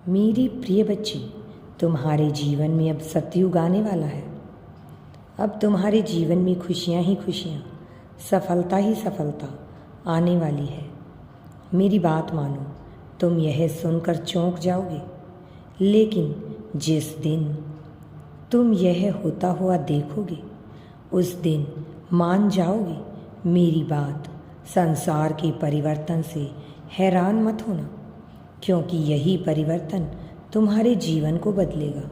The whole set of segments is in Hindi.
मेरी प्रिय बच्ची, तुम्हारे जीवन में अब सतयुग आने वाला है। अब तुम्हारे जीवन में खुशियाँ ही खुशियाँ, सफलता ही सफलता आने वाली है। मेरी बात मानो, तुम यह सुनकर चौंक जाओगे, लेकिन जिस दिन तुम यह होता हुआ देखोगे, उस दिन मान जाओगे मेरी बात। संसार के परिवर्तन से हैरान मत होना, क्योंकि यही परिवर्तन तुम्हारे जीवन को बदलेगा।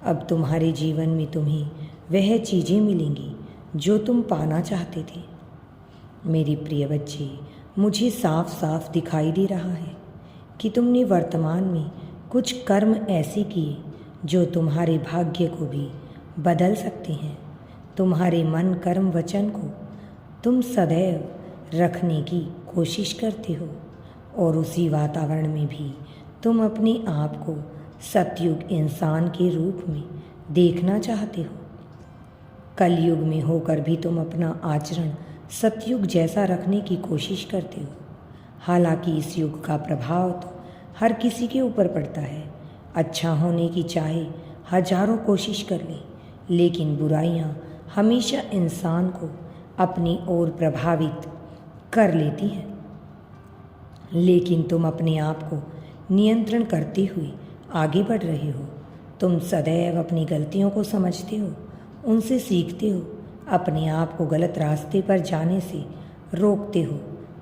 अब तुम्हारे जीवन में तुम्हें वह चीज़ें मिलेंगी जो तुम पाना चाहते थे। मेरी प्रिय बच्चे, मुझे साफ साफ दिखाई दे रहा है कि तुमने वर्तमान में कुछ कर्म ऐसे किए जो तुम्हारे भाग्य को भी बदल सकते हैं। तुम्हारे मन, कर्म, वचन को तुम सदैव रखने की कोशिश करते हो और उसी वातावरण में भी तुम अपने आप को सतयुग इंसान के रूप में देखना चाहते हो। कलयुग में होकर भी तुम अपना आचरण सतयुग जैसा रखने की कोशिश करते हो। हालांकि इस युग का प्रभाव तो हर किसी के ऊपर पड़ता है। अच्छा होने की चाहे हजारों कोशिश कर ले, लेकिन बुराइयां हमेशा इंसान को अपनी ओर प्रभावित कर लेती हैं। लेकिन तुम अपने आप को नियंत्रण करते हुए आगे बढ़ रहे हो। तुम सदैव अपनी गलतियों को समझते हो, उनसे सीखते हो, अपने आप को गलत रास्ते पर जाने से रोकते हो।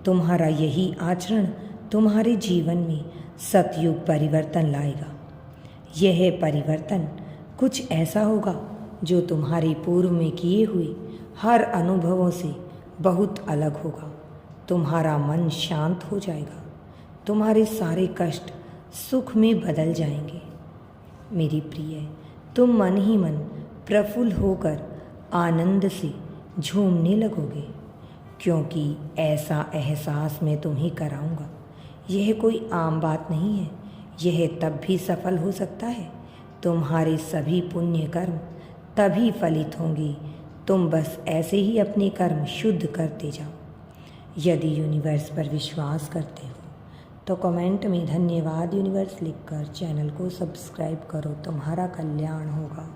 तुम्हारा यही आचरण तुम्हारे जीवन में सतयुग परिवर्तन लाएगा। यह परिवर्तन कुछ ऐसा होगा जो तुम्हारे पूर्व में किए हुए हर अनुभवों से बहुत अलग होगा। तुम्हारा मन शांत हो जाएगा, तुम्हारे सारे कष्ट सुख में बदल जाएंगे। मेरी प्रिय, तुम मन ही मन प्रफुल्ल होकर आनंद से झूमने लगोगे, क्योंकि ऐसा एहसास मैं तुम्हें कराऊंगा। यह कोई आम बात नहीं है। यह तब भी सफल हो सकता है। तुम्हारे सभी पुण्य कर्म तभी फलित होंगे। तुम बस ऐसे ही अपने कर्म शुद्ध करते जाओ। यदि यूनिवर्स पर विश्वास करते हो तो कमेंट में धन्यवाद यूनिवर्स लिखकर चैनल को सब्सक्राइब करो। तुम्हारा कल्याण होगा।